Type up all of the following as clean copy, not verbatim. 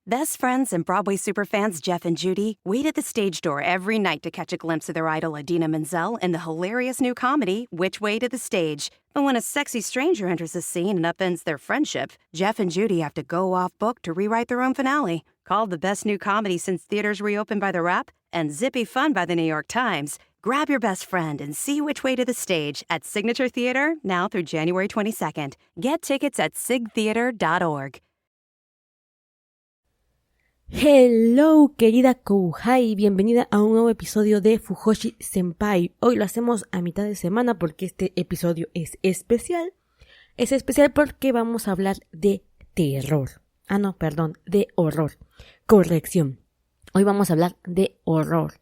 Best friends and Broadway superfans Jeff and Judy wait at the stage door every night to catch a glimpse of their idol Idina Menzel in the hilarious new comedy, Which Way to the Stage. But when a sexy stranger enters the scene and upends their friendship, Jeff and Judy have to go off-book to rewrite their own finale. Called the best new comedy since theaters reopened by The Wrap and zippy fun by The New York Times, grab your best friend and see Which Way to the Stage at Signature Theater now through January 22nd. Get tickets at sigtheater.org. Hello, querida Kouhai, bienvenida a un nuevo episodio de Fujoshi Senpai. Hoy lo hacemos a mitad de semana porque este episodio es especial. Es especial porque vamos a hablar de terror. De horror. Corrección. Hoy vamos a hablar de horror.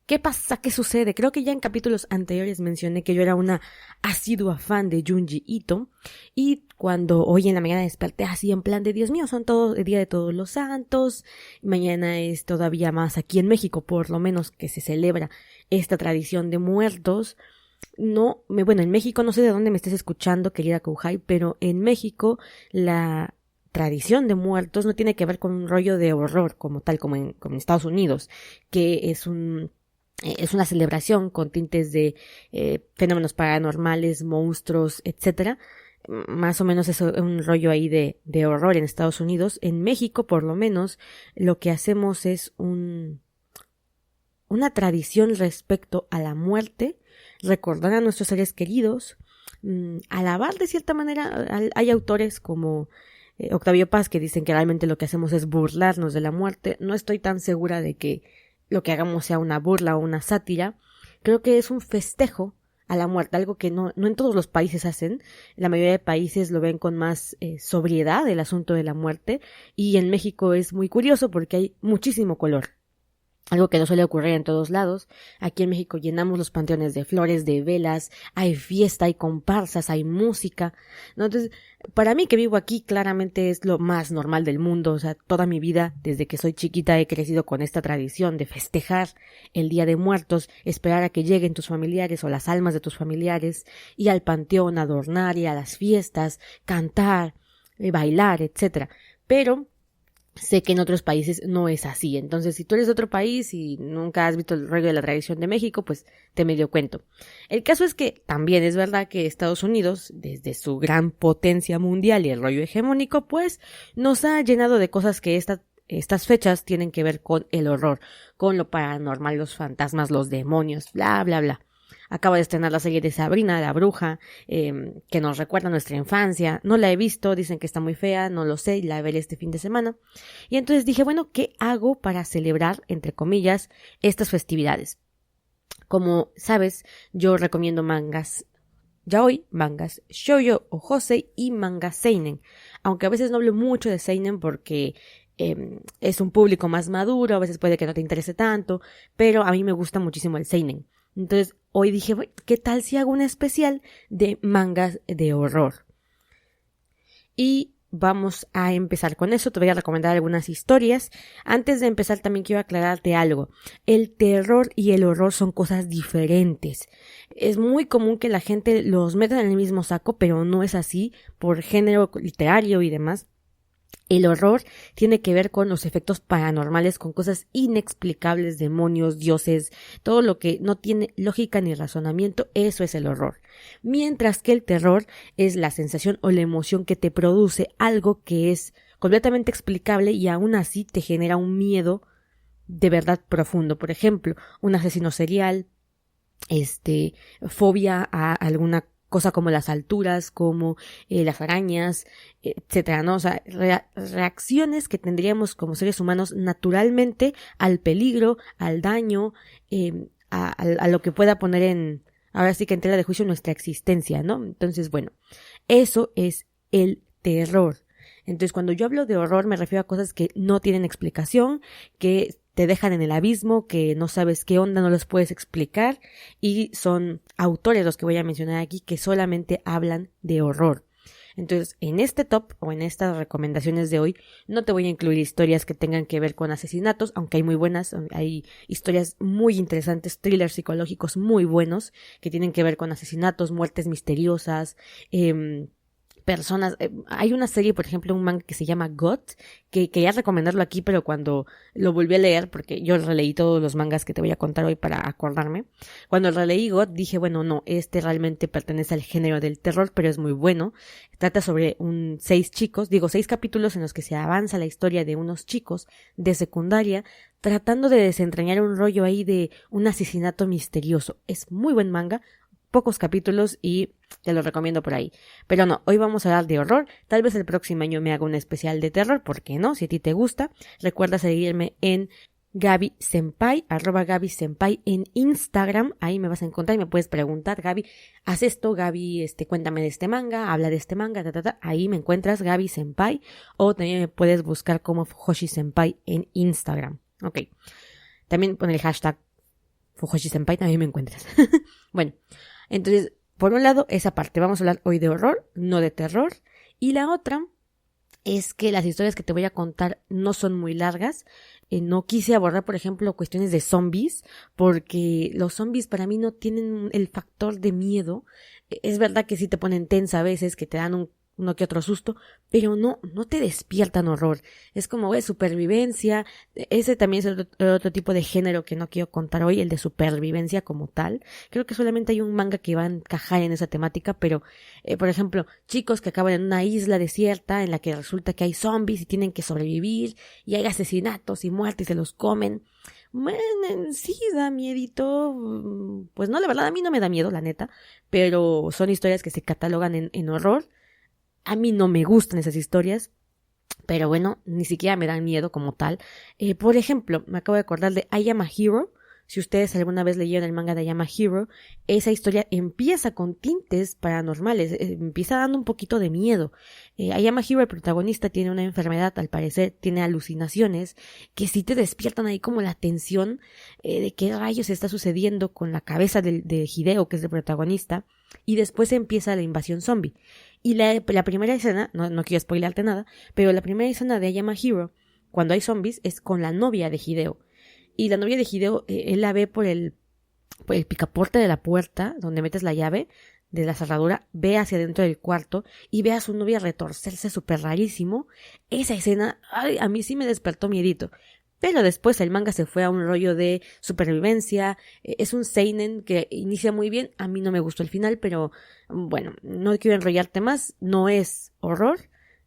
¿Qué pasa? ¿Qué sucede? Creo que ya en capítulos anteriores mencioné que yo era una asidua fan de Junji Ito y cuando hoy en la mañana desperté así en plan de Dios mío, son todo el día de Todos los Santos, mañana es todavía más aquí en México por lo menos que se celebra esta tradición de muertos. En México no sé de dónde me estés escuchando, querida Kouhai, pero en México la tradición de muertos no tiene que ver con un rollo de horror como tal, como en Estados Unidos, que es una celebración con tintes de fenómenos paranormales, monstruos, etcétera. Más o menos es un rollo ahí de horror en Estados Unidos. En México, por lo menos, lo que hacemos es una tradición respecto a la muerte, recordar a nuestros seres queridos, alabar de cierta manera. Hay autores como Octavio Paz que dicen que realmente lo que hacemos es burlarnos de la muerte. No estoy tan segura de que lo que hagamos sea una burla o una sátira. Creo que es un festejo a la muerte, algo que no en todos los países hacen. La mayoría de países lo ven con más sobriedad el asunto de la muerte, y en México es muy curioso porque hay muchísimo color. Algo que no suele ocurrir en todos lados. Aquí en México llenamos los panteones de flores, de velas, hay fiesta, hay comparsas, hay música, ¿no? Entonces, para mí que vivo aquí, claramente es lo más normal del mundo. O sea, toda mi vida, desde que soy chiquita, he crecido con esta tradición de festejar el Día de Muertos, esperar a que lleguen tus familiares o las almas de tus familiares, ir al panteón, adornar, ir a las fiestas, cantar, bailar, etcétera. Pero sé que en otros países no es así. Entonces, si tú eres de otro país y nunca has visto el rollo de la tradición de México, pues te medio cuento. El caso es que también es verdad que Estados Unidos, desde su gran potencia mundial y el rollo hegemónico, pues nos ha llenado de cosas que estas fechas tienen que ver con el horror, con lo paranormal, los fantasmas, los demonios, bla, bla, bla. Acaba de estrenar la serie de Sabrina, la bruja, que nos recuerda nuestra infancia. No la he visto, dicen que está muy fea, no lo sé, la veré este fin de semana. Y entonces dije, bueno, ¿qué hago para celebrar, entre comillas, estas festividades? Como sabes, yo recomiendo mangas yaoi, mangas shoujo o josei y mangas seinen. Aunque a veces no hablo mucho de seinen porque es un público más maduro, a veces puede que no te interese tanto, pero a mí me gusta muchísimo el seinen. Entonces, hoy dije, ¿qué tal si hago un especial de mangas de horror? Y vamos a empezar con eso. Te voy a recomendar algunas historias. Antes de empezar, también quiero aclararte algo. El terror y el horror son cosas diferentes. Es muy común que la gente los meta en el mismo saco, pero no es así por género literario y demás. El horror tiene que ver con los efectos paranormales, con cosas inexplicables, demonios, dioses, todo lo que no tiene lógica ni razonamiento, eso es el horror. Mientras que el terror es la sensación o la emoción que te produce algo que es completamente explicable y aún así te genera un miedo de verdad profundo. Por ejemplo, un asesino serial, fobia a alguna cosa como las alturas, como las arañas, etcétera, ¿no? O sea, reacciones que tendríamos como seres humanos naturalmente al peligro, al daño, a lo que pueda poner ahora sí que en tela de juicio nuestra existencia, ¿no? Entonces, bueno, eso es el terror. Entonces, cuando yo hablo de horror me refiero a cosas que no tienen explicación, que te dejan en el abismo, que no sabes qué onda, no los puedes explicar, y son autores los que voy a mencionar aquí que solamente hablan de horror. Entonces, en este top o en estas recomendaciones de hoy no te voy a incluir historias que tengan que ver con asesinatos, aunque hay muy buenas, hay historias muy interesantes, thrillers psicológicos muy buenos que tienen que ver con asesinatos, muertes misteriosas, personas. Hay una serie, por ejemplo, un manga que se llama GOT, que quería recomendarlo aquí, pero cuando lo volví a leer, porque yo releí todos los mangas que te voy a contar hoy para acordarme, cuando releí GOT dije, bueno, no, este realmente pertenece al género del terror, pero es muy bueno. Trata sobre 6 capítulos en los que se avanza la historia de unos chicos de secundaria tratando de desentrañar un rollo ahí de un asesinato misterioso. Es muy buen manga, pocos capítulos y te lo recomiendo por ahí. Pero no, hoy vamos a hablar de horror. Tal vez el próximo año me haga un especial de terror, ¿por qué no? Si a ti te gusta, recuerda seguirme en Gaby Senpai, @Gaby Senpai en Instagram. Ahí me vas a encontrar y me puedes preguntar, Gaby, haz esto, Gaby, cuéntame de este manga, habla de este manga, Ahí me encuentras, Gaby Senpai, o también me puedes buscar como Fujoshi Senpai en Instagram. Ok. También pon el hashtag Fujoshi Senpai, también me encuentras. Bueno, entonces, por un lado, esa parte. Vamos a hablar hoy de horror, no de terror. Y la otra es que las historias que te voy a contar no son muy largas. No quise abordar, por ejemplo, cuestiones de zombies, porque los zombies para mí no tienen el factor de miedo. Es verdad que sí te ponen tensa a veces, que te dan uno que otro susto, pero no te despiertan horror. Es como supervivencia. Ese también es otro tipo de género que no quiero contar hoy, el de supervivencia como tal. Creo que solamente hay un manga que va a encajar en esa temática, pero por ejemplo, chicos que acaban en una isla desierta en la que resulta que hay zombies y tienen que sobrevivir y hay asesinatos y muertes y se los comen. Bueno, sí da miedito. Pues no, la verdad a mí no me da miedo, la neta, pero son historias que se catalogan en horror. A mí no me gustan esas historias, pero bueno, ni siquiera me dan miedo como tal. Por ejemplo, me acabo de acordar de I Am a Hero. Si ustedes alguna vez leyeron el manga de I Am a Hero, esa historia empieza con tintes paranormales, empieza dando un poquito de miedo. I Am a Hero, el protagonista, tiene una enfermedad, al parecer tiene alucinaciones que sí te despiertan ahí como la tensión de qué rayos está sucediendo con la cabeza de Hideo, que es el protagonista, y después empieza la invasión zombie. Y la primera escena, no quiero spoilearte nada, pero la primera escena de I Am a Hero, cuando hay zombies, es con la novia de Hideo. Y la novia de Hideo, él la ve por el picaporte de la puerta, donde metes la llave de la cerradura, ve hacia dentro del cuarto y ve a su novia retorcerse súper rarísimo. Esa escena, a mí sí me despertó miedito. Pero después el manga se fue a un rollo de supervivencia. Es un seinen que inicia muy bien. A mí no me gustó el final, pero bueno, no quiero enrollarte más. No es horror,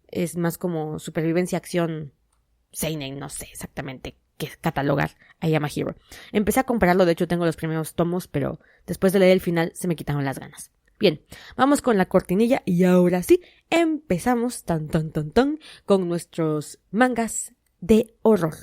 es más como supervivencia, acción, seinen, no sé exactamente qué catalogar a I Am a Hero. Empecé a compararlo, de hecho tengo los primeros tomos, pero después de leer el final se me quitaron las ganas. Bien, vamos con la cortinilla y ahora sí, empezamos con nuestros mangas de horror.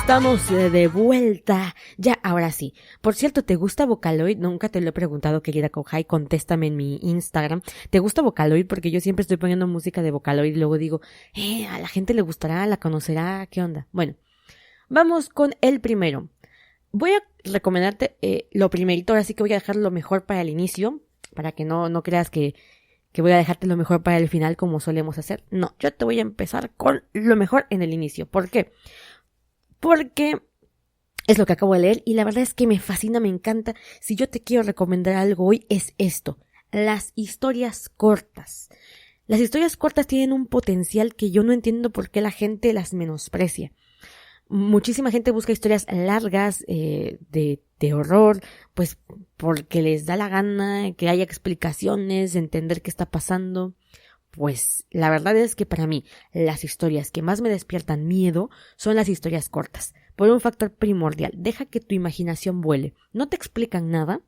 Estamos de vuelta. Ya, ahora sí. Por cierto, ¿te gusta Vocaloid? Nunca te lo he preguntado, querida Kohai. Contéstame en mi Instagram. ¿Te gusta Vocaloid? Porque yo siempre estoy poniendo música de Vocaloid y luego digo, a la gente le gustará, la conocerá, ¿qué onda? Bueno, vamos con el primero. Voy a recomendarte lo primerito, ahora sí que voy a dejar lo mejor para el inicio, para que no creas que voy a dejarte lo mejor para el final como solemos hacer. No, yo te voy a empezar con lo mejor en el inicio. ¿Por qué? Porque es lo que acabo de leer y la verdad es que me fascina, me encanta. Si yo te quiero recomendar algo hoy es esto, las historias cortas. Las historias cortas tienen un potencial que yo no entiendo por qué la gente las menosprecia. Muchísima gente busca historias largas de horror, pues porque les da la gana que haya explicaciones, entender qué está pasando. Pues la verdad es que para mí las historias que más me despiertan miedo son las historias cortas, por un factor primordial. Deja que tu imaginación vuele. No te explican nada.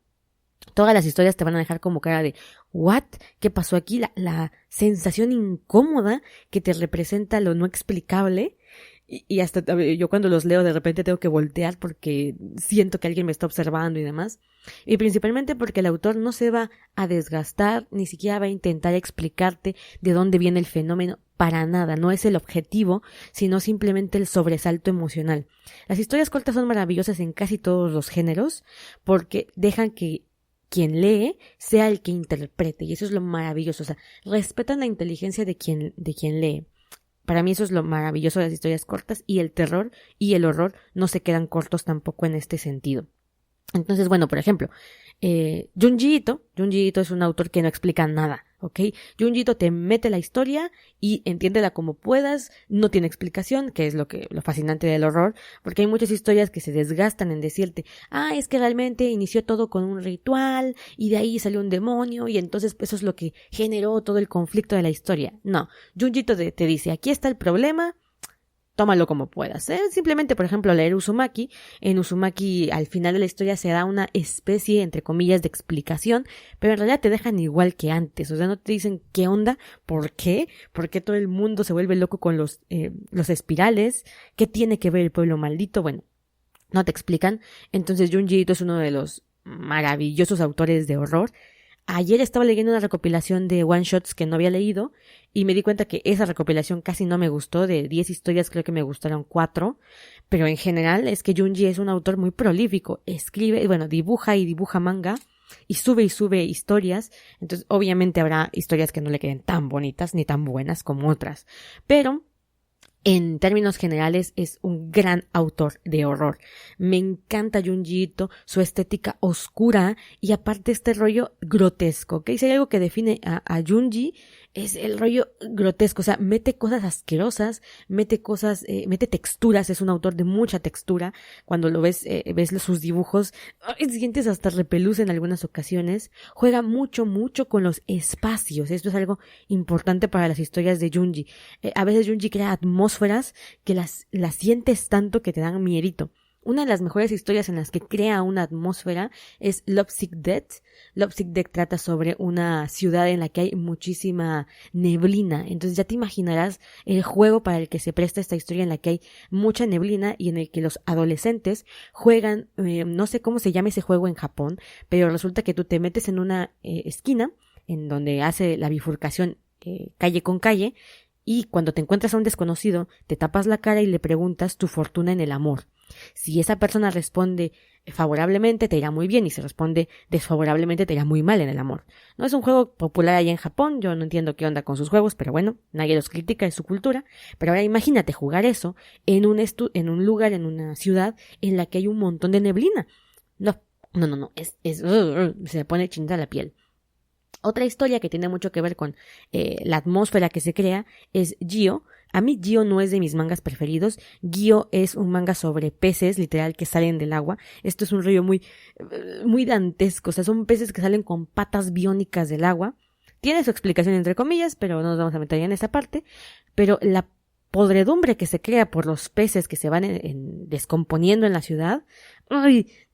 Todas las historias te van a dejar como cara de ¿what? ¿Qué pasó aquí? La sensación incómoda que te representa lo no explicable. Y hasta yo cuando los leo de repente tengo que voltear porque siento que alguien me está observando y demás. Y principalmente porque el autor no se va a desgastar, ni siquiera va a intentar explicarte de dónde viene el fenómeno. Para nada, no es el objetivo, sino simplemente el sobresalto emocional. Las historias cortas son maravillosas en casi todos los géneros porque dejan que quien lee sea el que interprete, y eso es lo maravilloso. O sea, respetan la inteligencia de quien lee. Para mí eso es lo maravilloso de las historias cortas, y el terror y el horror no se quedan cortos tampoco en este sentido. Entonces, bueno, por ejemplo, Junji Ito es un autor que no explica nada, ¿ok? Junji Ito te mete la historia y entiéndela como puedas, no tiene explicación, que es lo fascinante del horror, porque hay muchas historias que se desgastan en decirte, es que realmente inició todo con un ritual y de ahí salió un demonio y entonces eso es lo que generó todo el conflicto de la historia. No, Junji Ito te dice, aquí está el problema, tómalo como puedas. Simplemente, por ejemplo, leer Uzumaki. En Uzumaki, al final de la historia se da una especie, entre comillas, de explicación, pero en realidad te dejan igual que antes. O sea, no te dicen qué onda, por qué todo el mundo se vuelve loco con los espirales, qué tiene que ver el pueblo maldito. Bueno, no te explican. Entonces, Junji Ito es uno de los maravillosos autores de horror. Ayer estaba leyendo una recopilación de one-shots que no había leído y me di cuenta que esa recopilación casi no me gustó. De 10 historias creo que me gustaron 4, pero en general es que Junji es un autor muy prolífico. Escribe, dibuja manga y sube historias. Entonces obviamente habrá historias que no le queden tan bonitas ni tan buenas como otras, pero en términos generales es un gran autor de horror. Me encanta Junji Ito, su estética oscura y aparte este rollo grotesco, ¿ok? Si hay algo que define a Junji es el rollo grotesco, o sea, mete cosas asquerosas, mete texturas, es un autor de mucha textura. Cuando lo ves sus dibujos, sientes hasta repelús en algunas ocasiones. Juega mucho con los espacios, esto es algo importante para las historias de Junji. A veces Junji crea atmósferas que las sientes tanto que te dan miedito. Una de las mejores historias en las que crea una atmósfera es Lovesick Death. Lovesick Death trata sobre una ciudad en la que hay muchísima neblina. Entonces ya te imaginarás el juego para el que se presta esta historia en la que hay mucha neblina y en el que los adolescentes juegan, no sé cómo se llama ese juego en Japón, pero resulta que tú te metes en una esquina en donde hace la bifurcación calle con calle y cuando te encuentras a un desconocido te tapas la cara y le preguntas tu fortuna en el amor. Si esa persona responde favorablemente te irá muy bien y si responde desfavorablemente te irá muy mal en el amor. No es un juego popular allá en Japón, yo no entiendo qué onda con sus juegos, pero bueno, nadie los critica, es su cultura. Pero ahora imagínate jugar eso en un lugar, en una ciudad en la que hay un montón de neblina. No, se me pone chinita la piel. Otra historia que tiene mucho que ver con la atmósfera que se crea es Gyo. A mí Gyo no es de mis mangas preferidos. Gyo es un manga sobre peces, literal, que salen del agua. Esto es un rollo muy dantesco. O sea, son peces que salen con patas biónicas del agua. Tiene su explicación entre comillas, pero no nos vamos a meter ya en esa parte. Pero la podredumbre que se crea por los peces que se van descomponiendo en la ciudad,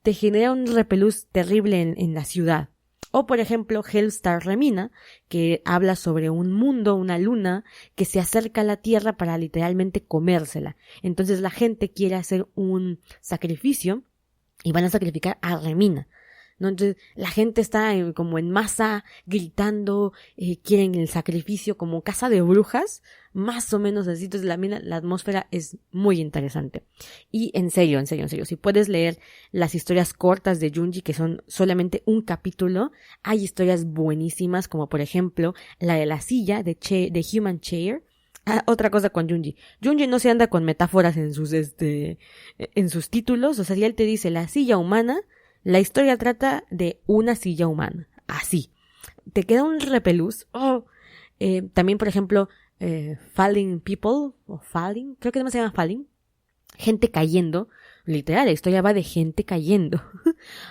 te genera un repelús terrible en la ciudad. O, por ejemplo, Hellstar Remina, que habla sobre un mundo, una luna, que se acerca a la Tierra para literalmente comérsela. Entonces la gente quiere hacer un sacrificio y van a sacrificar a Remina, ¿no? Entonces la gente está como en masa gritando, quieren el sacrificio como casa de brujas, más o menos así. Entonces la atmósfera es muy interesante. Y en serio, si puedes leer las historias cortas de Junji que son solamente un capítulo, hay historias buenísimas como por ejemplo la de la silla de Human Chair. Otra cosa con Junji no se anda con metáforas en sus títulos. O sea, si él te dice la silla humana, la historia trata de una silla humana. Así. Te queda un repelús. También, por ejemplo, Falling People, o Falling, creo que además se llama Falling. Gente cayendo. Literal, la historia va de gente cayendo.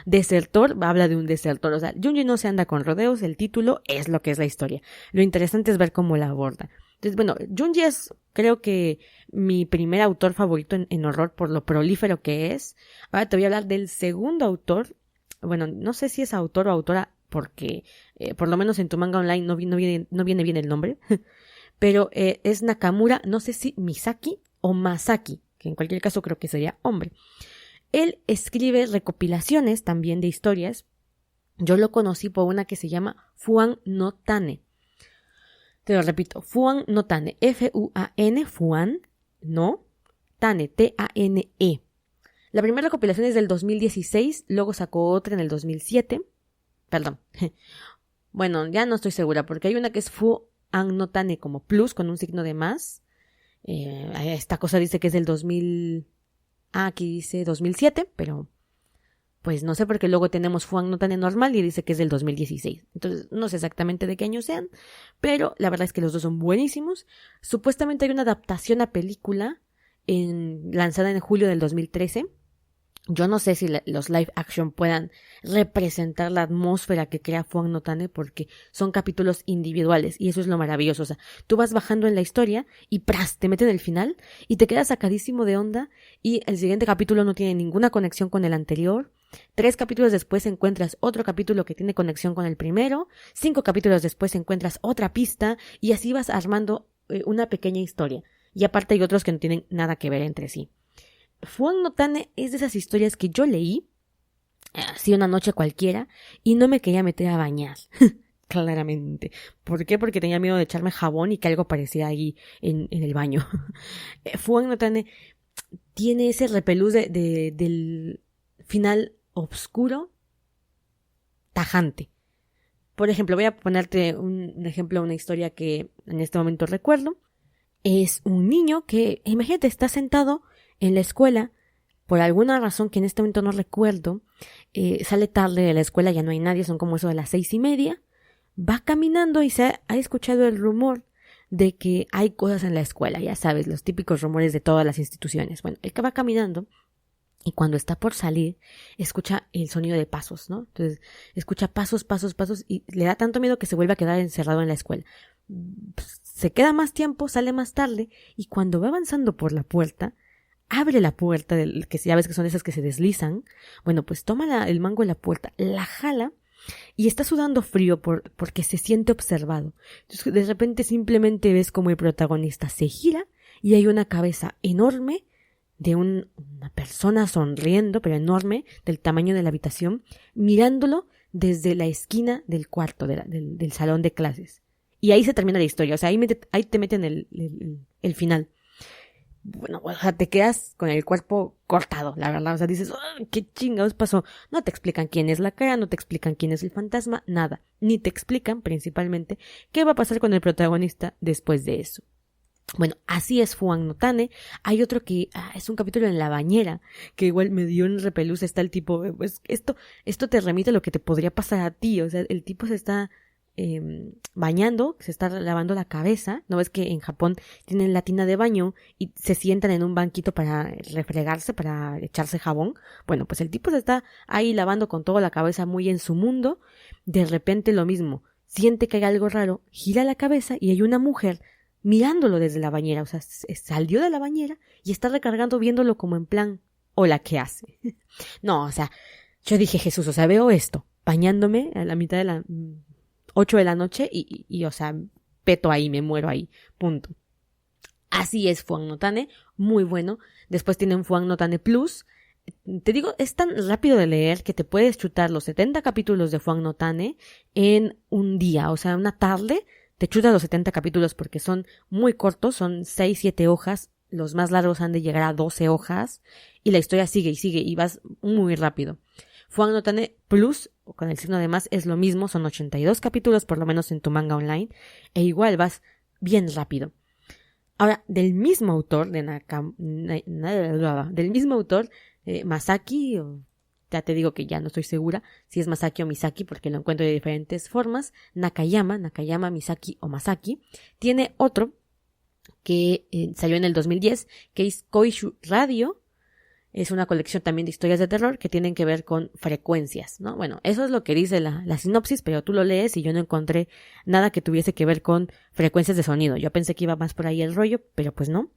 Desertor, habla de un desertor. O sea, Junji no se anda con rodeos. El título es lo que es la historia. Lo interesante es ver cómo la aborda. Entonces, bueno, Junji es, creo que, mi primer autor favorito en horror por lo prolífero que es. Ahora te voy a hablar del segundo autor. Bueno, no sé si es autor o autora porque por lo menos en tu manga online no viene bien el nombre, pero es Nakamura, no sé si Misaki o Masaki, que en cualquier caso creo que sería hombre. Él escribe recopilaciones también de historias. Yo lo conocí por una que se llama Fuan no Tane. Te lo repito, Fuan no Tane, F-U-A-N, Fuan no Tane, T-A-N-E. La primera recopilación es del 2016, luego sacó otra en el 2007. Perdón. Bueno, ya no estoy segura, porque hay una que es Fuan no Tane como plus, con un signo de más. Esta cosa dice que es del 2000... aquí dice 2007, pero pues no sé, porque luego tenemos Fuan no Tane normal y dice que es del 2016. Entonces no sé exactamente de qué año sean, pero la verdad es que los dos son buenísimos. Supuestamente hay una adaptación a película lanzada en julio del 2013. Yo no sé si los live action puedan representar la atmósfera que crea Fuan no Tane, porque son capítulos individuales y eso es lo maravilloso. O sea, tú vas bajando en la historia y ¡pras!, te meten el final y te quedas sacadísimo de onda y el siguiente capítulo no tiene ninguna conexión con el anterior. 3 capítulos después encuentras otro capítulo que tiene conexión con el primero. 5 capítulos después encuentras otra pista y así vas armando una pequeña historia. Y aparte hay otros que no tienen nada que ver entre sí. Fuan no Tane es de esas historias que yo leí así una noche cualquiera y no me quería meter a bañar. Claramente. ¿Por qué? Porque tenía miedo de echarme jabón y que algo apareciera ahí en el baño. Fuan no Tane tiene ese repelús del final oscuro, tajante. Por ejemplo, voy a ponerte un ejemplo, una historia que en este momento recuerdo. Es un niño que, imagínate, está sentado en la escuela, por alguna razón que en este momento no recuerdo, sale tarde de la escuela, ya no hay nadie, son como eso de las 6:30, va caminando y se ha escuchado el rumor de que hay cosas en la escuela, ya sabes, los típicos rumores de todas las instituciones. Bueno, él que va caminando y cuando está por salir, escucha el sonido de pasos, ¿no? Entonces, escucha pasos y le da tanto miedo que se vuelve a quedar encerrado en la escuela. Se queda más tiempo, sale más tarde y cuando va avanzando por la puerta, abre la puerta, que ya ves que son esas que se deslizan. Bueno, pues toma el mango de la puerta, la jala y está sudando frío porque se siente observado. Entonces, de repente simplemente ves como el protagonista se gira y hay una cabeza enorme de una persona sonriendo, pero enorme, del tamaño de la habitación, mirándolo desde la esquina del cuarto, del salón de clases. Y ahí se termina la historia, o sea, ahí te meten el final. Bueno, o sea, te quedas con el cuerpo cortado, la verdad, o sea, dices, oh, ¿qué chingados pasó? No te explican quién es la cara, no te explican quién es el fantasma, nada. Ni te explican, principalmente, qué va a pasar con el protagonista después de eso. Bueno, así es Fuan no Tane. Hay otro que es un capítulo en la bañera, que igual me dio un repelús. Está el tipo, pues esto te remite a lo que te podría pasar a ti, o sea, el tipo se está bañando, se está lavando la cabeza. ¿No ves que en Japón tienen la tina de baño y se sientan en un banquito para refregarse, para echarse jabón? Bueno, pues el tipo se está ahí lavando con toda la cabeza muy en su mundo. De repente lo mismo, siente que hay algo raro, gira la cabeza y hay una mujer mirándolo desde la bañera, o sea, salió de la bañera y está recargando viéndolo como en plan, hola, ¿qué hace? No, o sea, yo dije, Jesús, o sea, veo esto, bañándome a la mitad de la 8 de la noche y o sea, peto ahí, me muero ahí, punto. Así es Fuan no Tane, muy bueno. Después tienen Fuan no Tane Plus. Te digo, es tan rápido de leer que te puedes chutar los 70 capítulos de Fuan no Tane en un día, o sea, una tarde te chutas los 70 capítulos porque son muy cortos, son 6-7 hojas, los más largos han de llegar a 12 hojas y la historia sigue y vas muy rápido. Fuan no Tane Plus, con el signo de más, es lo mismo, son 82 capítulos por lo menos en tu manga online e igual vas bien rápido. Ahora, del mismo autor, Masaki, ya te digo que ya no estoy segura si es Masaki o Misaki porque lo encuentro de diferentes formas. Nakayama, Misaki o Masaki. Tiene otro que salió en el 2010, que es Koishu Radio. Es una colección también de historias de terror que tienen que ver con frecuencias, ¿no? Bueno, eso es lo que dice la sinopsis, pero tú lo lees y yo no encontré nada que tuviese que ver con frecuencias de sonido. Yo pensé que iba más por ahí el rollo, pero pues no.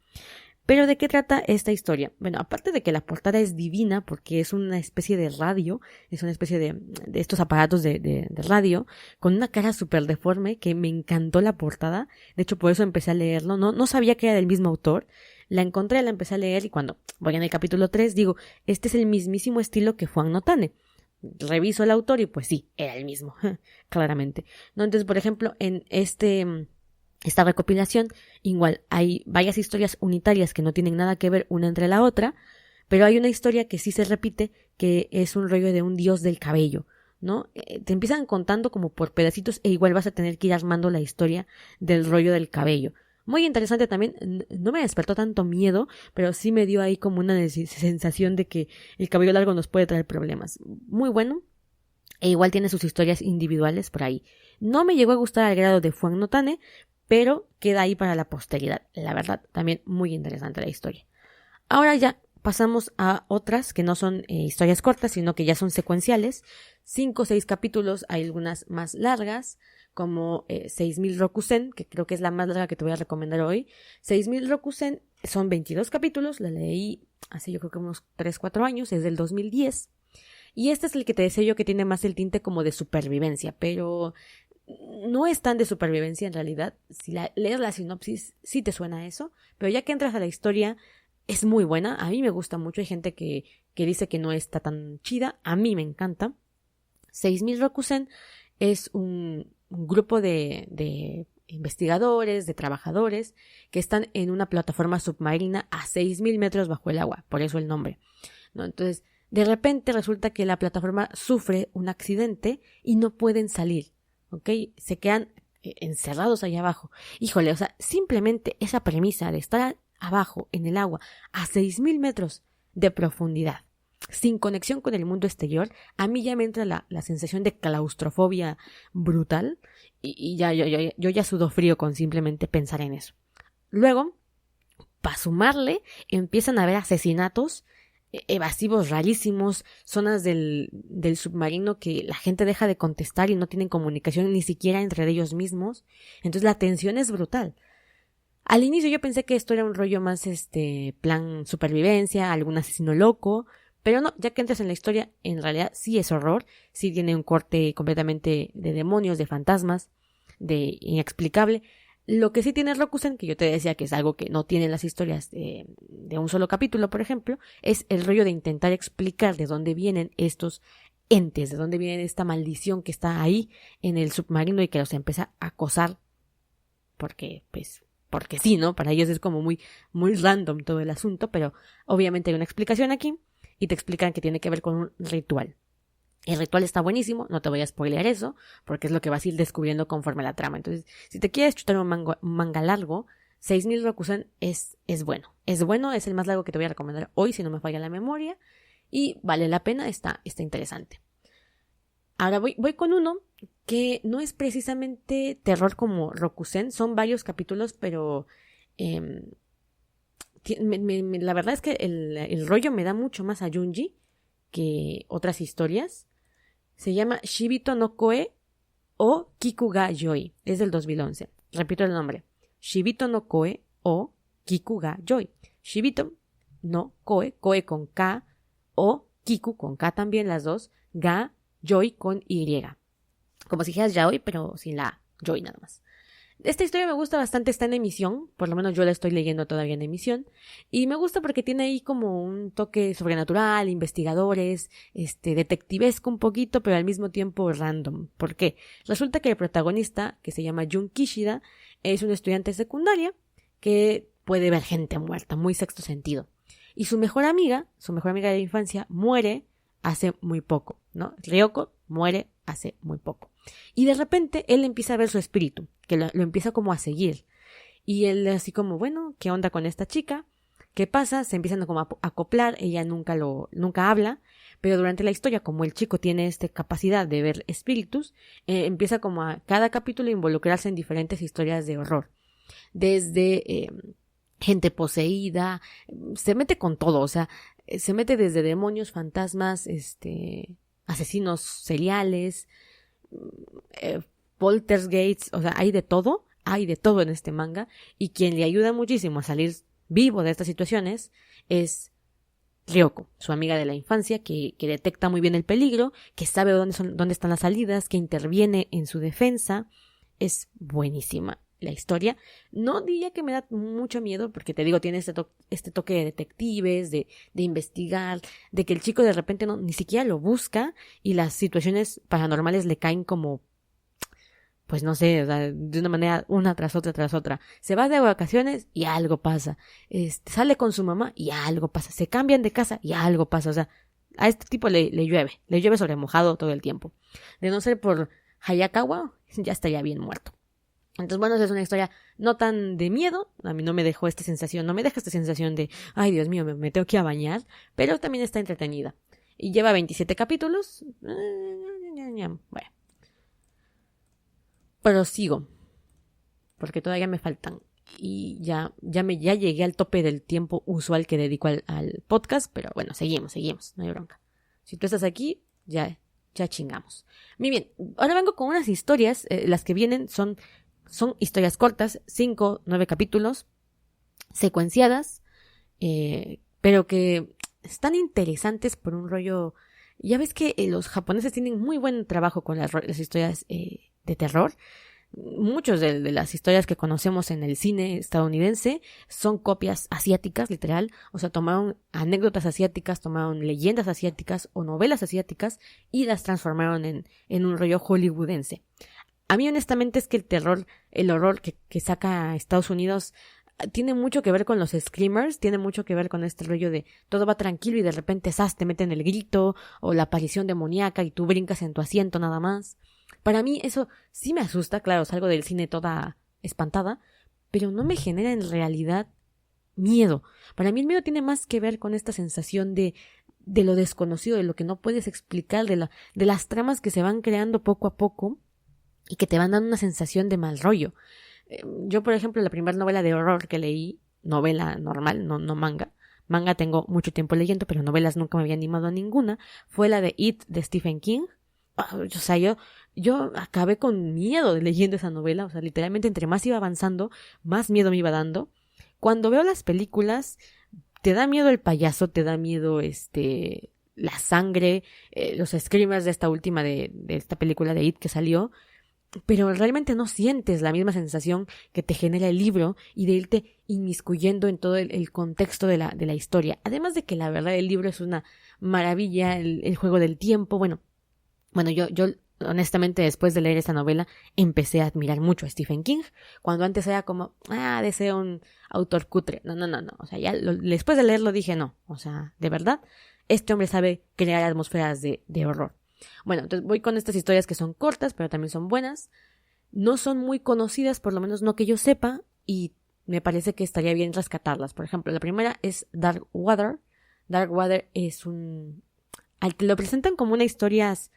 Pero ¿de qué trata esta historia? Bueno, aparte de que la portada es divina porque es una especie de radio, es una especie de estos aparatos de radio con una cara súper deforme que me encantó la portada. De hecho, por eso empecé a leerlo. No sabía que era del mismo autor. La encontré, la empecé a leer y cuando voy en el capítulo 3 digo, este es el mismísimo estilo que Juan no Tane. Reviso el autor y pues sí, era el mismo, claramente. ¿No? Entonces, por ejemplo, en esta recopilación, igual hay varias historias unitarias que no tienen nada que ver una entre la otra, pero hay una historia que sí se repite, que es un rollo de un dios del cabello, ¿no? Te empiezan contando como por pedacitos e igual vas a tener que ir armando la historia del rollo del cabello. Muy interesante también, no me despertó tanto miedo, pero sí me dio ahí como una sensación de que el cabello largo nos puede traer problemas. Muy bueno, e igual tiene sus historias individuales por ahí. No me llegó a gustar al grado de Juan no Tane, pero queda ahí para la posteridad. La verdad, también muy interesante la historia. Ahora ya pasamos a otras que no son historias cortas, sino que ya son secuenciales. 5 o 6 capítulos, hay algunas más largas, como 6000 Rokusen, que creo que es la más larga que te voy a recomendar hoy. 6000 Rokusen son 22 capítulos, la leí hace yo creo que unos 3-4 años, es del 2010. Y este es el que te decía yo que tiene más el tinte como de supervivencia, pero no es tan de supervivencia en realidad. Si lees la sinopsis, sí te suena eso, pero ya que entras a la historia, es muy buena. A mí me gusta mucho. Hay gente que dice que no está tan chida. A mí me encanta. 6000 Rokusen es un grupo de investigadores, de trabajadores que están en una plataforma submarina a 6000 metros bajo el agua. Por eso el nombre, ¿no? Entonces, de repente resulta que la plataforma sufre un accidente y no pueden salir. ¿Ok? Se quedan encerrados allá abajo. Híjole, o sea, simplemente esa premisa de estar abajo en el agua a 6000 metros de profundidad, sin conexión con el mundo exterior, a mí ya me entra la sensación de claustrofobia brutal y yo ya sudo frío con simplemente pensar en eso. Luego, para sumarle, empiezan a haber asesinatos evasivos rarísimos, zonas del submarino que la gente deja de contestar y no tienen comunicación ni siquiera entre ellos mismos. Entonces la tensión es brutal. Al inicio yo pensé que esto era un rollo más plan supervivencia, algún asesino loco, pero no, ya que entras en la historia, en realidad sí es horror, sí tiene un corte completamente de demonios, de fantasmas, de inexplicable. Lo que sí tiene Rokusen, que yo te decía que es algo que no tienen las historias de un solo capítulo, por ejemplo, es el rollo de intentar explicar de dónde vienen estos entes, de dónde viene esta maldición que está ahí en el submarino y que los empieza a acosar porque sí, ¿no? Para ellos es como muy random todo el asunto, pero obviamente hay una explicación aquí y te explican que tiene que ver con un ritual. El ritual está buenísimo, no te voy a spoilear eso, porque es lo que vas a ir descubriendo conforme la trama. Entonces, si te quieres chutar un manga largo, 6000 Rokusen es bueno. Es bueno, es el más largo que te voy a recomendar hoy, si no me falla la memoria, y vale la pena, está interesante. Ahora voy con uno que no es precisamente terror como Rokusen, son varios capítulos, pero la verdad es que el rollo me da mucho más a Junji que otras historias. Se llama Shibito no Koe o Kiku ga Yoi. Es del 2011. Repito el nombre. Shibito no Koe o Kiku ga Yoi. Shibito no Koe, Koe con K o Kiku con K también las dos. Ga Yoi con Y. Como si dijeras Yaoi, pero sin la Yoi nada más. Esta historia me gusta bastante, está en emisión, por lo menos yo la estoy leyendo todavía en emisión, y me gusta porque tiene ahí como un toque sobrenatural, investigadores, detectivesco un poquito, pero al mismo tiempo random. ¿Por qué? Resulta que el protagonista, que se llama Jun Kishida, es un estudiante de secundaria que puede ver gente muerta, muy sexto sentido. Y su mejor amiga de la infancia, muere hace muy poco, ¿no? Ryoko muere hace muy poco. Y de repente él empieza a ver su espíritu, que lo empieza como a seguir. Y él así como, bueno, ¿qué onda con esta chica? ¿Qué pasa? Se empiezan como a acoplar, ella nunca habla, pero durante la historia, como el chico tiene esta capacidad de ver espíritus, empieza como a cada capítulo a involucrarse en diferentes historias de horror. Desde gente poseída, se mete con todo, o sea, se mete desde demonios, fantasmas, asesinos seriales, poltergeists, o sea, hay de todo en este manga, y quien le ayuda muchísimo a salir vivo de estas situaciones es Ryoko, su amiga de la infancia, que detecta muy bien el peligro, que sabe dónde están las salidas, que interviene en su defensa. Es buenísima la historia. No diría que me da mucho miedo, porque te digo, tiene este toque de detectives, de investigar, de que el chico de repente ni siquiera lo busca y las situaciones paranormales le caen como, pues no sé, o sea, de una manera una tras otra. Se va de vacaciones y algo pasa. Sale con su mamá y algo pasa. Se cambian de casa y algo pasa. O sea, a este tipo le llueve sobre mojado todo el tiempo. De no ser por Hayakawa, ya estaría bien muerto. Entonces, bueno, es una historia no tan de miedo. A mí no me deja esta sensación de, ay, Dios mío, me tengo que ir a bañar. Pero también está entretenida. Y lleva 27 capítulos. Bueno. Prosigo, porque todavía me faltan y ya llegué al tope del tiempo usual que dedico al podcast, pero bueno, seguimos, no hay bronca. Si tú estás aquí, ya chingamos. Muy bien, ahora vengo con unas historias, las que vienen son historias cortas, 5, 9 capítulos, secuenciadas, pero que están interesantes por un rollo. Ya ves que los japoneses tienen muy buen trabajo con las historias de terror. Muchas de las historias que conocemos en el cine estadounidense son copias asiáticas, literal. O sea, tomaron anécdotas asiáticas, tomaron leyendas asiáticas o novelas asiáticas y las transformaron en un rollo hollywoodense. A mí honestamente es que el horror que saca Estados Unidos tiene mucho que ver con los screamers, tiene mucho que ver con este rollo de todo va tranquilo y de repente te meten el grito o la aparición demoníaca y tú brincas en tu asiento nada más. Para mí eso sí me asusta, claro, salgo del cine toda espantada, pero no me genera en realidad miedo. Para mí el miedo tiene más que ver con esta sensación de lo desconocido, de lo que no puedes explicar, de las tramas que se van creando poco a poco y que te van dando una sensación de mal rollo. Yo, por ejemplo, la primera novela de horror que leí, novela normal, no manga. Manga tengo mucho tiempo leyendo, pero novelas nunca me había animado a ninguna. Fue la de It de Stephen King. O sea, yo acabé con miedo leyendo esa novela. O sea, literalmente entre más iba avanzando, más miedo me iba dando. Cuando veo las películas, te da miedo el payaso, te da miedo la sangre, los screamers de esta última de esta película de It que salió. Pero realmente no sientes la misma sensación que te genera el libro y de irte inmiscuyendo en todo el contexto de la historia. Además de que la verdad el libro es una maravilla, el juego del tiempo. Bueno, yo honestamente después de leer esta novela empecé a admirar mucho a Stephen King, cuando antes era como, de ser un autor cutre. No. O sea, después de leerlo dije no. O sea, de verdad, este hombre sabe crear atmósferas de horror. Bueno, entonces voy con estas historias que son cortas, pero también son buenas. No son muy conocidas, por lo menos no que yo sepa, y me parece que estaría bien rescatarlas. Por ejemplo, la primera es Dark Water. Dark Water es al que lo presentan como historias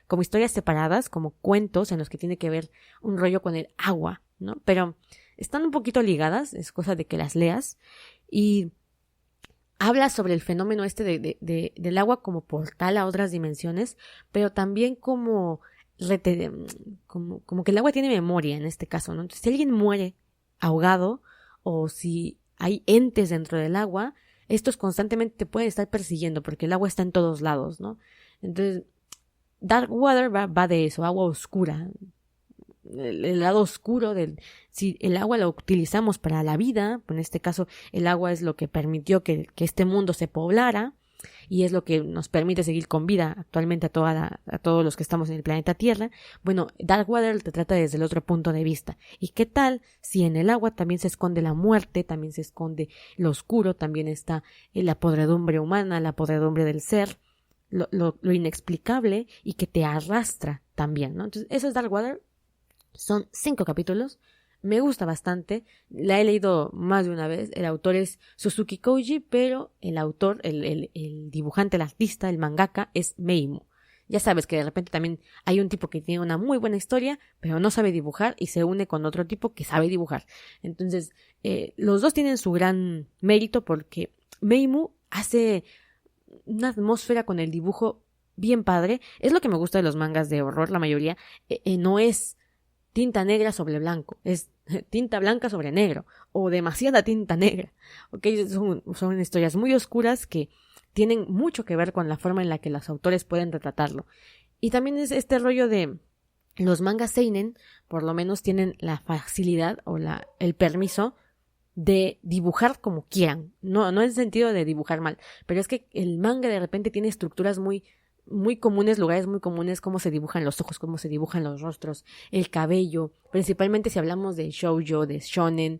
separadas, como cuentos en los que tiene que ver un rollo con el agua, ¿no? Pero están un poquito ligadas, es cosa de que las leas, y habla sobre el fenómeno del agua como portal a otras dimensiones, pero también como que el agua tiene memoria en este caso, ¿no? Entonces, si alguien muere ahogado o si hay entes dentro del agua, estos constantemente te pueden estar persiguiendo porque el agua está en todos lados, ¿no? Entonces, Dark Water va de eso, agua oscura. El lado oscuro si el agua lo utilizamos para la vida, en este caso el agua es lo que permitió que este mundo se poblara y es lo que nos permite seguir con vida actualmente a todos los que estamos en el planeta Tierra. Bueno, Darkwater te trata desde el otro punto de vista. ¿Y qué tal si en el agua también se esconde la muerte, también se esconde lo oscuro, también está la podredumbre humana, la podredumbre del ser, lo inexplicable y que te arrastra también, ¿no? Entonces, eso es Darkwater. Son 5 capítulos. Me gusta bastante. La he leído más de una vez. El autor es Suzuki Koji, pero el autor, el dibujante, el artista, el mangaka es Meimu. Ya sabes que de repente también hay un tipo que tiene una muy buena historia, pero no sabe dibujar y se une con otro tipo que sabe dibujar. Entonces, los dos tienen su gran mérito porque Meimu hace una atmósfera con el dibujo bien padre. Es lo que me gusta de los mangas de horror, la mayoría. No es tinta negra sobre blanco, es tinta blanca sobre negro, o demasiada tinta negra. ¿Okay? Son historias muy oscuras que tienen mucho que ver con la forma en la que los autores pueden retratarlo. Y también es este rollo de los mangas seinen, por lo menos tienen la facilidad o el permiso de dibujar como quieran. No en el sentido de dibujar mal, pero es que el manga de repente tiene estructuras muy comunes, lugares muy comunes, cómo se dibujan los ojos, cómo se dibujan los rostros, el cabello, principalmente si hablamos de shoujo, de shonen,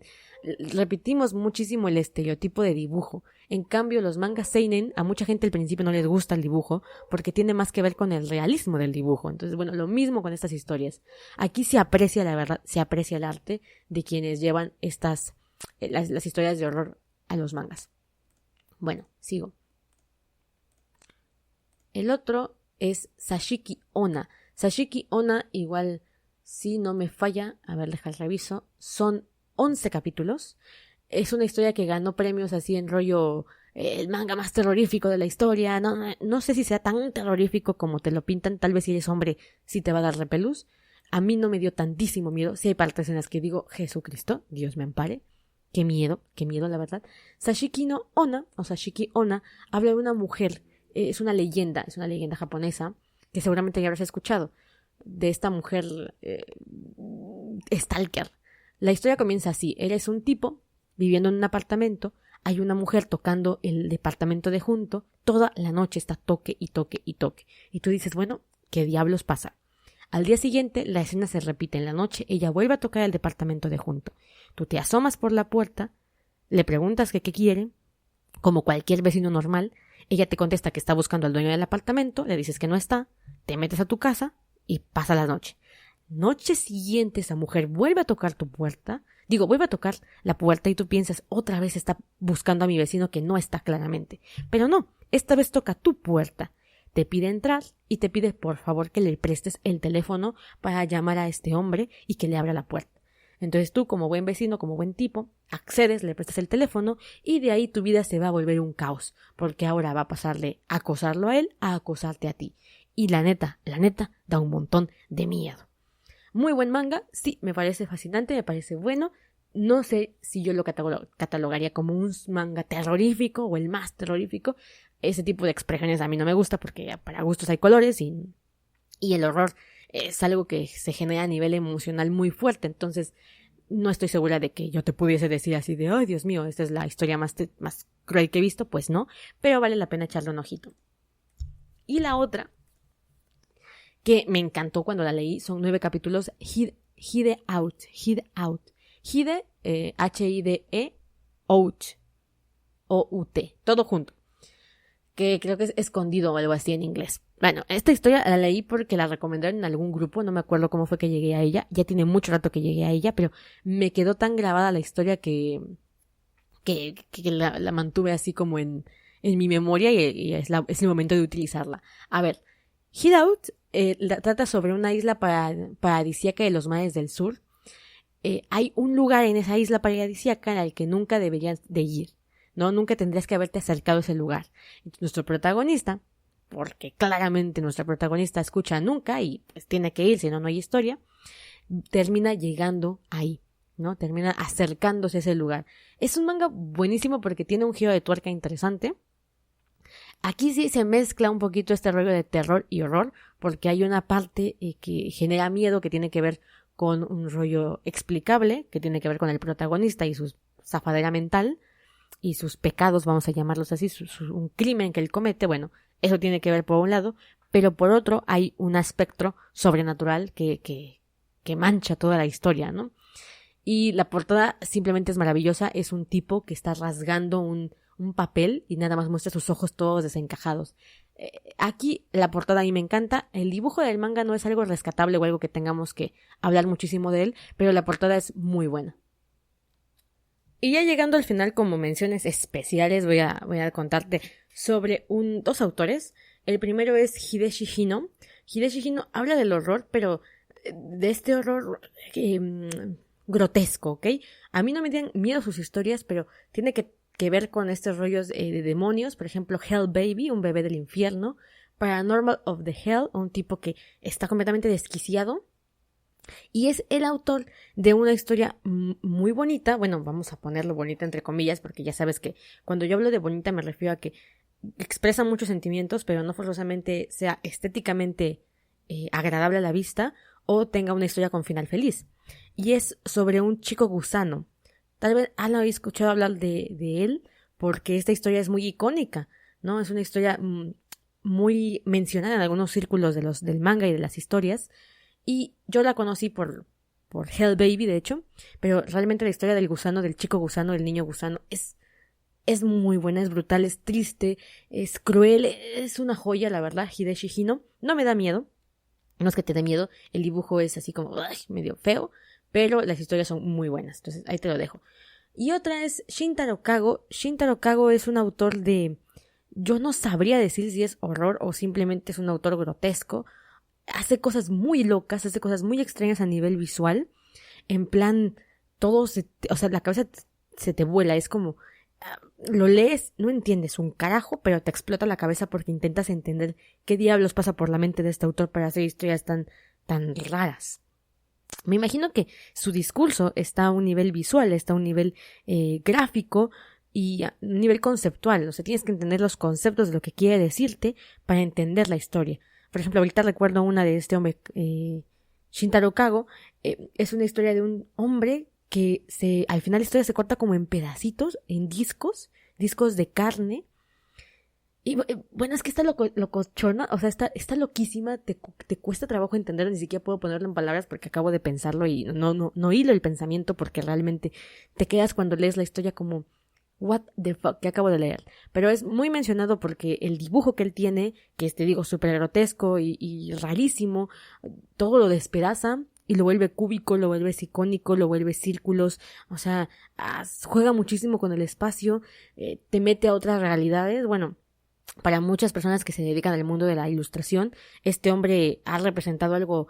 repetimos muchísimo el estereotipo de dibujo. En cambio, los mangas seinen, a mucha gente al principio no les gusta el dibujo porque tiene más que ver con el realismo del dibujo. Entonces, bueno, lo mismo con estas historias. Aquí se aprecia la verdad, se aprecia el arte de quienes llevan las historias de horror a los mangas. Bueno, sigo. El otro es Sashiki Onna. Sashiki Onna, igual, si no me falla, a ver, deja el reviso, son 11 capítulos. Es una historia que ganó premios así en rollo el manga más terrorífico de la historia. No sé si sea tan terrorífico como te lo pintan. Tal vez si eres hombre sí te va a dar repelús. A mí no me dio tantísimo miedo. Sí hay partes en las que digo, Jesucristo, Dios me ampare. Qué miedo la verdad. Sashiki no Onna, o Sashiki Onna, habla de una mujer. Es una leyenda japonesa que seguramente ya habrás escuchado. De esta mujer stalker. La historia comienza así. Eres un tipo viviendo en un apartamento. Hay una mujer tocando el departamento de junto. Toda la noche está toque y toque y toque. Y tú dices, bueno, ¿qué diablos pasa? Al día siguiente la escena se repite. En la noche ella vuelve a tocar el departamento de junto. Tú te asomas por la puerta. Le preguntas qué quiere. Como cualquier vecino normal. Ella te contesta que está buscando al dueño del apartamento. Le dices que no está. Te metes a tu casa y pasa la noche. Noche siguiente esa mujer vuelve a tocar tu puerta. Vuelve a tocar la puerta y tú piensas, otra vez está buscando a mi vecino que no está claramente. Pero no, esta vez toca tu puerta. Te pide entrar y te pide por favor que le prestes el teléfono para llamar a este hombre y que le abra la puerta. Entonces tú, como buen vecino, como buen tipo, accedes, le prestas el teléfono y de ahí tu vida se va a volver un caos. Porque ahora va a pasarle a acosarlo a él a acosarte a ti. Y la neta, da un montón de miedo. Muy buen manga, sí, me parece fascinante, me parece bueno. No sé si yo lo catalogaría como un manga terrorífico o el más terrorífico. Ese tipo de expresiones a mí no me gusta porque para gustos hay colores y el horror es algo que se genera a nivel emocional muy fuerte. Entonces no estoy segura de que yo te pudiese decir así de, ay Dios mío, esta es la historia más cruel que he visto. Pues no, pero vale la pena echarle un ojito. Y la otra que me encantó cuando la leí, son 9 capítulos, Hide Out. Hide, H-I-D-E, Out, O-U-T, todo junto, que creo que es escondido o algo así en inglés. Bueno, esta historia la leí porque la recomendaron en algún grupo, no me acuerdo cómo fue que llegué a ella, ya tiene mucho rato que llegué a ella, pero me quedó tan grabada la historia que la mantuve así como en mi memoria y es el momento de utilizarla. A ver, Hide Out trata sobre una isla paradisíaca de los mares del sur. Hay un lugar en esa isla paradisíaca al que nunca deberías de ir, ¿no? Nunca tendrías que haberte acercado a ese lugar. Nuestro protagonista, porque claramente nuestra protagonista escucha nunca y pues tiene que ir, si no, no hay historia, termina llegando ahí, ¿no? Termina acercándose a ese lugar. Es un manga buenísimo porque tiene un giro de tuerca interesante. Aquí sí se mezcla un poquito este rollo de terror y horror, porque hay una parte que genera miedo, que tiene que ver con un rollo explicable, que tiene que ver con el protagonista y su zafadera mental y sus pecados, vamos a llamarlos así, un crimen que él comete. Bueno, eso tiene que ver por un lado, pero por otro hay un aspecto sobrenatural que mancha toda la historia, ¿no? Y la portada simplemente es maravillosa, es un tipo que está rasgando un papel y nada más muestra sus ojos todos desencajados. Aquí la portada a mí me encanta. El dibujo del manga no es algo rescatable o algo que tengamos que hablar muchísimo de él, pero la portada es muy buena. Y ya llegando al final, como menciones especiales, voy a contarte sobre dos autores. El primero es Hideshi Hino. Hideshi Hino habla del horror, pero de este horror grotesco, ¿ok? A mí no me tienen miedo sus historias, pero tiene que ver con estos rollos de demonios. Por ejemplo, Hell Baby, un bebé del infierno. Paranormal of the Hell, un tipo que está completamente desquiciado. Y es el autor de una historia muy bonita, bueno, vamos a ponerlo bonita entre comillas, porque ya sabes que cuando yo hablo de bonita me refiero a que expresa muchos sentimientos, pero no forzosamente sea estéticamente agradable a la vista o tenga una historia con final feliz. Y es sobre un chico gusano. Tal vez han oído escuchado hablar de él porque esta historia es muy icónica, ¿no? Es una historia muy mencionada en algunos círculos del manga y de las historias. Y yo la conocí por Hell Baby, de hecho, pero realmente la historia del gusano, del chico gusano, del niño gusano, es muy buena, es brutal, es triste, es cruel, es una joya, la verdad. Hideshi Hino no me da miedo, no es que te dé miedo, el dibujo es así como medio feo, pero las historias son muy buenas, entonces ahí te lo dejo. Y otra es Shintaro Kago. Shintaro Kago es un autor yo no sabría decir si es horror o simplemente es un autor grotesco. Hace cosas muy locas, hace cosas muy extrañas a nivel visual, en plan, la cabeza se te vuela, es como, lo lees, no entiendes un carajo, pero te explota la cabeza porque intentas entender qué diablos pasa por la mente de este autor para hacer historias tan raras. Me imagino que su discurso está a un nivel visual, está a un nivel gráfico y a un nivel conceptual, o sea, tienes que entender los conceptos de lo que quiere decirte para entender la historia. Por ejemplo, ahorita recuerdo una de este hombre, Shintaro Kago, es una historia de un hombre que al final la historia se corta como en pedacitos, en discos de carne. Y bueno, es que está locochona, o sea, está loquísima, te cuesta trabajo entenderlo, ni siquiera puedo ponerlo en palabras porque acabo de pensarlo y no hilo el pensamiento porque realmente te quedas cuando lees la historia como what the fuck, que acabo de leer. Pero es muy mencionado porque el dibujo que él tiene, que es, te digo, súper grotesco y rarísimo, todo lo despedaza y lo vuelve cúbico, lo vuelve icónico, lo vuelve círculos, o sea, juega muchísimo con el espacio, te mete a otras realidades. Bueno, para muchas personas que se dedican al mundo de la ilustración, este hombre ha representado algo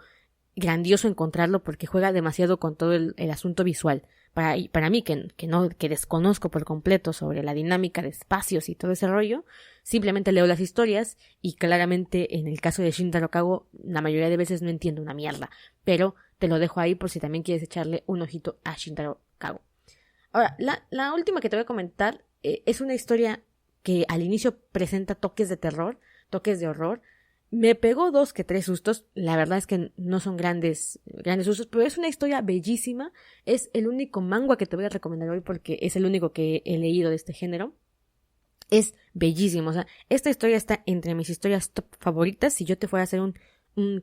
grandioso encontrarlo porque juega demasiado con todo el asunto visual. Para mí, que desconozco por completo sobre la dinámica de espacios y todo ese rollo, simplemente leo las historias y claramente en el caso de Shintaro Kago, la mayoría de veces no entiendo una mierda, pero te lo dejo ahí por si también quieres echarle un ojito a Shintaro Kago. Ahora, la última que te voy a comentar es una historia que al inicio presenta toques de terror, toques de horror. Me pegó 2 que 3 sustos, la verdad es que no son grandes sustos, pero es una historia bellísima, es el único manga que te voy a recomendar hoy porque es el único que he leído de este género. Es bellísimo, o sea, esta historia está entre mis historias top favoritas. Si yo te fuera a hacer un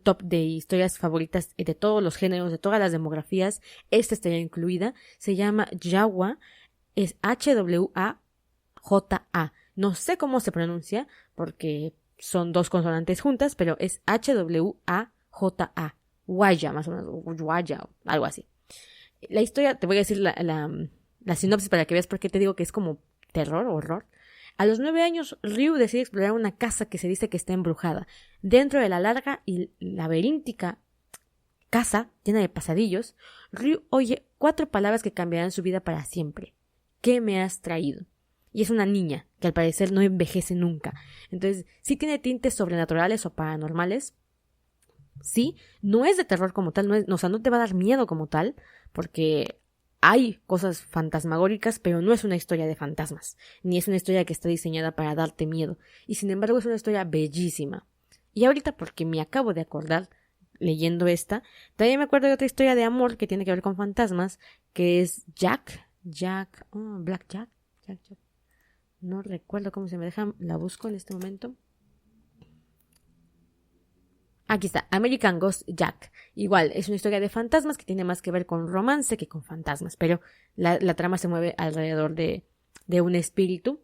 top de historias favoritas de todos los géneros, de todas las demografías, esta estaría incluida. Se llama Hwaja, es Hwaja. No sé cómo se pronuncia porque son 2 consonantes juntas, pero es Hwaja. Hwaja, más o menos, Hwaja, algo así. La historia, te voy a decir la sinopsis para que veas por qué te digo que es como terror, horror. A los 9 años, Ryu decide explorar una casa que se dice que está embrujada. Dentro de la larga y laberíntica casa llena de pasadillos, Ryu oye 4 palabras que cambiarán su vida para siempre. ¿Qué me has traído? Y es una niña que al parecer no envejece nunca. Entonces, sí tiene tintes sobrenaturales o paranormales. Sí, no es de terror como tal, o sea, no te va a dar miedo como tal, porque hay cosas fantasmagóricas, pero no es una historia de fantasmas, ni es una historia que está diseñada para darte miedo. Y sin embargo es una historia bellísima. Y ahorita, porque me acabo de acordar leyendo esta, también me acuerdo de otra historia de amor que tiene que ver con fantasmas, que es Black Jack. No recuerdo cómo se me deja, la busco en este momento. Aquí está, American Ghost Jack. Igual, es una historia de fantasmas que tiene más que ver con romance que con fantasmas, pero la trama se mueve alrededor de un espíritu,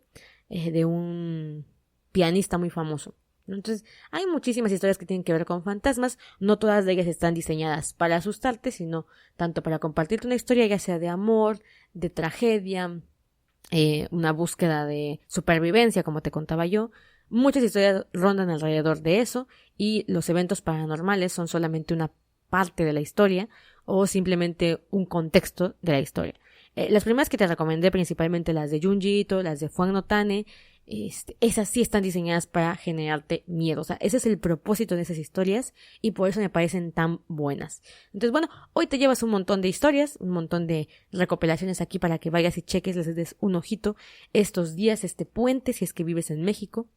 de un pianista muy famoso. Entonces, hay muchísimas historias que tienen que ver con fantasmas, no todas de ellas están diseñadas para asustarte, sino tanto para compartirte una historia, ya sea de amor, de tragedia, una búsqueda de supervivencia, como te contaba yo. Muchas historias rondan alrededor de eso y los eventos paranormales son solamente una parte de la historia o simplemente un contexto de la historia. Las primeras que te recomendé, principalmente las de Junji Ito, las de Fuan no Tane, esas sí están diseñadas para generarte miedo. O sea, ese es el propósito de esas historias y por eso me parecen tan buenas. Entonces, bueno, hoy te llevas un montón de historias, un montón de recopilaciones aquí para que vayas y cheques, les des un ojito estos días, este puente, si es que vives en México.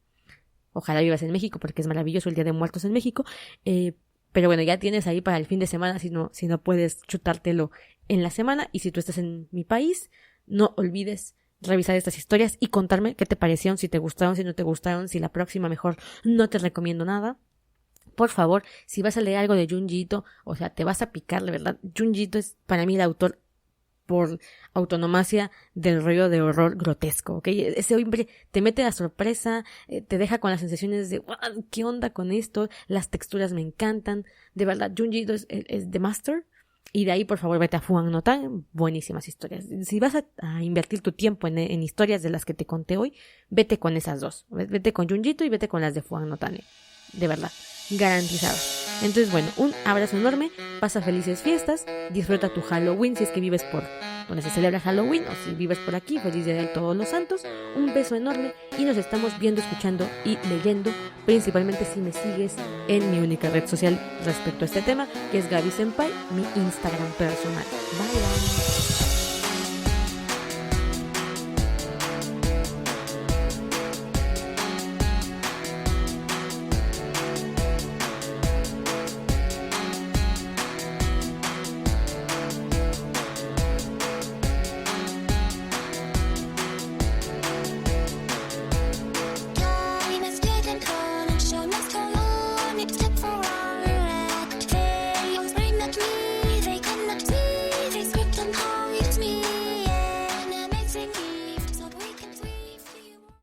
Ojalá vivas en México porque es maravilloso el Día de Muertos en México. Pero bueno, ya tienes ahí para el fin de semana si no puedes chutártelo en la semana. Y si tú estás en mi país, no olvides revisar estas historias y contarme qué te parecieron, si te gustaron, si no te gustaron, si la próxima mejor no te recomiendo nada. Por favor, si vas a leer algo de Junji Ito, o sea, te vas a picar, de verdad. Junji Ito es para mí el autor por autonomacia del rollo de horror grotesco, ¿ok? Ese hombre te mete la sorpresa, te deja con las sensaciones de ¿qué onda con esto? Las texturas me encantan, de verdad, Junji Ito es The Master. Y de ahí, por favor, vete a Fuan no Tan, buenísimas historias. Si vas a invertir tu tiempo en historias de las que te conté hoy, vete con esas dos. Vete con Junji Ito y vete con las de Fuan no Tan. De verdad, garantizado. Entonces, bueno, un abrazo enorme, pasa felices fiestas, disfruta tu Halloween si es que vives por donde se celebra Halloween o si vives por aquí, feliz día de todos los santos. Un beso enorme y nos estamos viendo, escuchando y leyendo, principalmente si me sigues en mi única red social respecto a este tema, que es Gaby Senpai, mi Instagram personal. Bye bye.